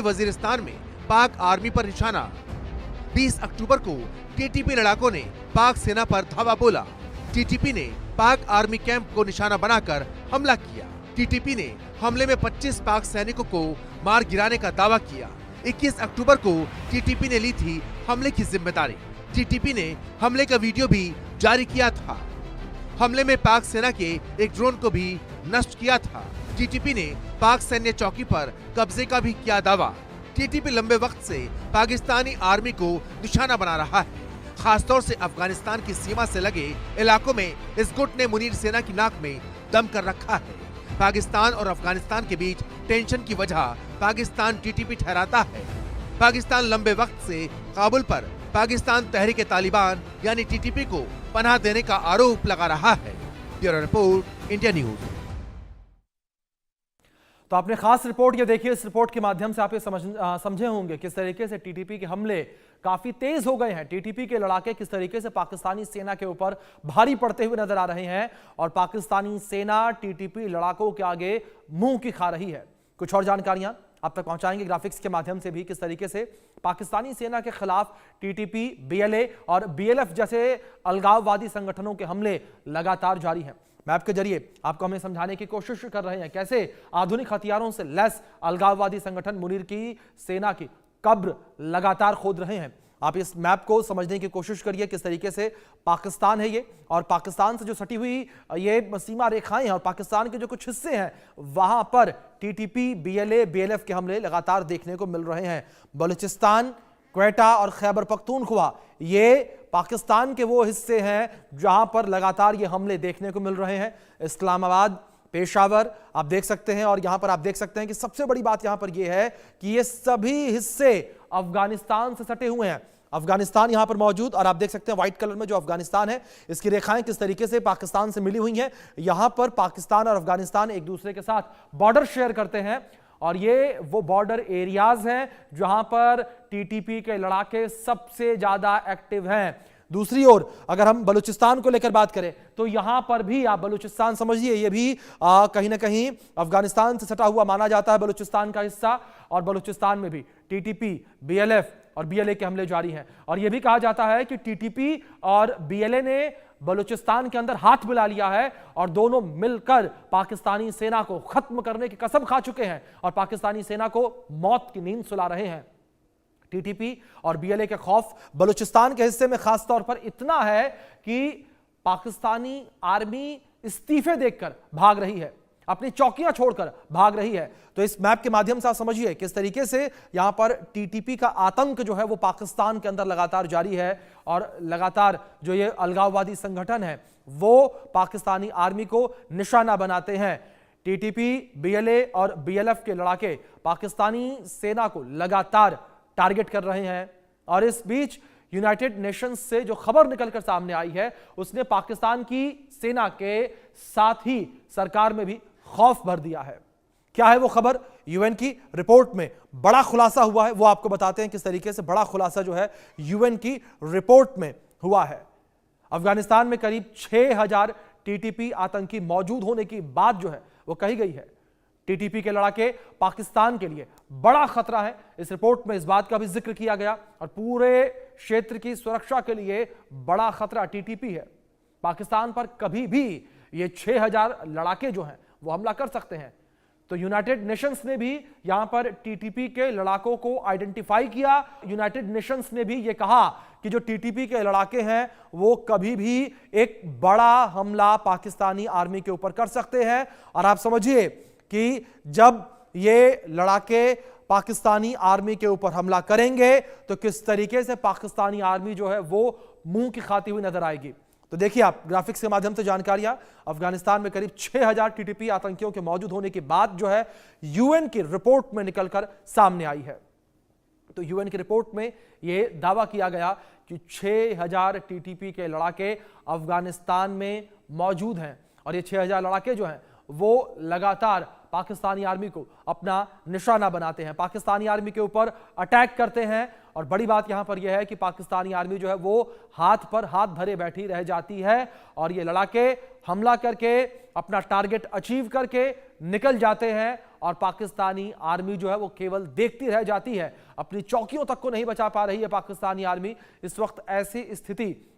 वजीरिस्तान में पाक आर्मी पर निशाना। 20 अक्टूबर को टीटीपी लड़ाकों ने पाक सेना पर धावा बोला। टीटीपी ने पाक आर्मी कैंप को निशाना बनाकर हमला किया। टीटीपी ने हमले में 25 पाक सैनिकों को मार गिराने का दावा किया। 21 अक्टूबर को टीटीपी ने ली थी हमले की जिम्मेदारी। टीटीपी ने हमले का वीडियो भी जारी किया था। हमले में पाक सेना के एक ड्रोन को भी नष्ट किया था। टीटीपी ने पाक सैन्य चौकी पर कब्जे का भी किया दावा। टीटीपी लंबे वक्त से पाकिस्तानी आर्मी को निशाना बना रहा है। खासतौर से अफगानिस्तान की सीमा से लगे इलाकों में इस गुट ने मुनीर सेना की नाक में दम कर रखा है। पाकिस्तान और अफगानिस्तान के बीच टेंशन की वजह पाकिस्तान टीटीपी ठहराता है। पाकिस्तान लंबे वक्त से काबुल पर पाकिस्तान तहरीक तालिबान यानी टीटीपी को पनाह देने का आरोप लगा रहा है। Bureau report, India news. तो आपने खास रिपोर्ट ये देखिए, इस रिपोर्ट के माध्यम से आप ये समझे होंगे किस तरीके से टीटीपी के हमले काफी तेज हो गए हैं। टीटीपी के लड़ाके किस तरीके से पाकिस्तानी सेना के ऊपर भारी पड़ते हुए नजर आ रहे हैं और पाकिस्तानी सेना टीटीपी लड़ाकों के आगे मुंह की खा रही है। कुछ और जानकारियां आप तक पहुंचाएंगे ग्राफिक्स के माध्यम से भी, किस तरीके से पाकिस्तानी सेना के खिलाफ टीटीपी, बीएलए और बीएलएफ जैसे अलगाववादी संगठनों के हमले लगातार जारी हैं। मैप के जरिए आपको हमें समझाने की कोशिश कर रहे हैं कैसे आधुनिक हथियारों से लैस अलगाववादी संगठन मुनीर की सेना की कब्र लगातार खोद रहे हैं। आप इस मैप को समझने की कोशिश करिए किस तरीके से पाकिस्तान है ये, और पाकिस्तान से जो सटी हुई ये सीमा रेखाएं हैं और पाकिस्तान के जो कुछ हिस्से हैं वहां पर टीटीपी, बीएलए, बीएलएफ के हमले लगातार देखने को मिल रहे हैं। बलूचिस्तान, क्वेटा और खैबर पख्तूनख्वा ये पाकिस्तान के वो हिस्से हैं जहां पर लगातार ये हमले देखने को मिल रहे हैं। इस्लामाबाद, पेशावर आप देख सकते हैं, और यहां पर आप देख सकते हैं कि सबसे बड़ी बात यहां पर यह है कि ये सभी हिस्से अफगानिस्तान से सटे हुए हैं। अफगानिस्तान यहां पर मौजूद, और आप देख सकते हैं व्हाइट कलर में जो अफगानिस्तान है, इसकी रेखाएं किस तरीके से पाकिस्तान से मिली हुई हैं। यहां पर पाकिस्तान और अफगानिस्तान एक दूसरे के साथ बॉर्डर शेयर करते हैं, और ये वो बॉर्डर एरियाज हैं जहां पर टीटीपी के लड़ाके सबसे ज्यादा एक्टिव हैं। दूसरी ओर अगर हम बलूचिस्तान को लेकर बात करें तो यहां पर भी आप बलूचिस्तान समझिए, ये भी कहीं ना कहीं अफगानिस्तान से सटा हुआ माना जाता है, बलूचिस्तान का हिस्सा, और बलूचिस्तान में भी टीटीपी, बीएलएफ और बीएलए के हमले जारी हैं। और यह भी कहा जाता है कि टीटीपी और बीएलए ने बलूचिस्तान के अंदर हाथ मिला लिया है और दोनों मिलकर पाकिस्तानी सेना को खत्म करने की कसम खा चुके हैं और पाकिस्तानी सेना को मौत की नींद सुला रहे हैं। टीटीपी और बीएलए के खौफ बलूचिस्तान के हिस्से में खास तौर पर इतना है कि पाकिस्तानी आर्मी इस्तीफे देखकर भाग रही है, अपनी चौकियां छोड़कर भाग रही है। तो इस मैप के माध्यम से आप समझिए किस तरीके से यहां पर टीटीपी का आतंक जो है वो पाकिस्तान के अंदर लगातार जारी है, और लगातार जो ये अलगाववादी संगठन है वो पाकिस्तानी आर्मी को निशाना बनाते हैं। टीटीपी, बीएलए और बीएलएफ के लड़ाके पाकिस्तानी सेना को लगातार टारगेट कर रहे हैं। और इस बीच यूनाइटेड नेशंस से जो खबर निकलकर सामने आई है उसने पाकिस्तान की सेना के साथ ही सरकार में भी खौफ भर दिया है। क्या है वो खबर? यूएन की रिपोर्ट में बड़ा खुलासा हुआ है, वो आपको बताते हैं किस तरीके से बड़ा खुलासा जो है यूएन की रिपोर्ट में हुआ है। अफगानिस्तान में करीब 6000 टीटीपी आतंकी मौजूद होने की बात जो है वो कही गई है। टीटीपी के लड़ाके पाकिस्तान के लिए बड़ा खतरा है, इस रिपोर्ट में इस बात का भी जिक्र किया गया, और पूरे क्षेत्र की सुरक्षा के लिए बड़ा खतरा टीटीपी है। पाकिस्तान पर कभी भी ये 6000 लड़ाके जो हैं वो हमला कर सकते हैं। तो यूनाइटेड नेशंस ने भी यहां पर टीटीपी के लड़ाकों को आइडेंटिफाई किया। यूनाइटेड नेशंस ने भी ये कहा कि जो टीटीपी के लड़ाके हैं वो कभी भी एक बड़ा हमला पाकिस्तानी आर्मी के ऊपर कर सकते हैं। और आप समझिए कि जब ये लड़ाके पाकिस्तानी आर्मी के ऊपर हमला करेंगे तो किस तरीके से पाकिस्तानी आर्मी जो है वो मुंह की खाती हुई नजर आएगी। तो देखिए आप ग्राफिक्स के माध्यम से जानकारियां, अफगानिस्तान में करीब 6000 टीटीपी आतंकियों के मौजूद होने की बात जो है यूएन की रिपोर्ट में निकलकर सामने आई है। तो यूएन की रिपोर्ट में यह दावा किया गया कि 6000 टीटीपी के लड़ाके अफगानिस्तान में मौजूद हैं, और ये 6000 लड़ाके जो हैं वो लगातार पाकिस्तानी आर्मी को अपना निशाना बनाते हैं, पाकिस्तानी आर्मी के ऊपर अटैक करते हैं। और बड़ी बात यहां पर यह है कि पाकिस्तानी आर्मी जो है वो हाथ पर हाथ धरे बैठी रह जाती है, और ये लड़ाके हमला करके अपना टारगेट अचीव करके निकल जाते हैं और पाकिस्तानी आर्मी जो है वो केवल देखती रह जाती है, अपनी चौकियों तक को नहीं बचा पा रही है पाकिस्तानी आर्मी। इस वक्त ऐसी स्थिति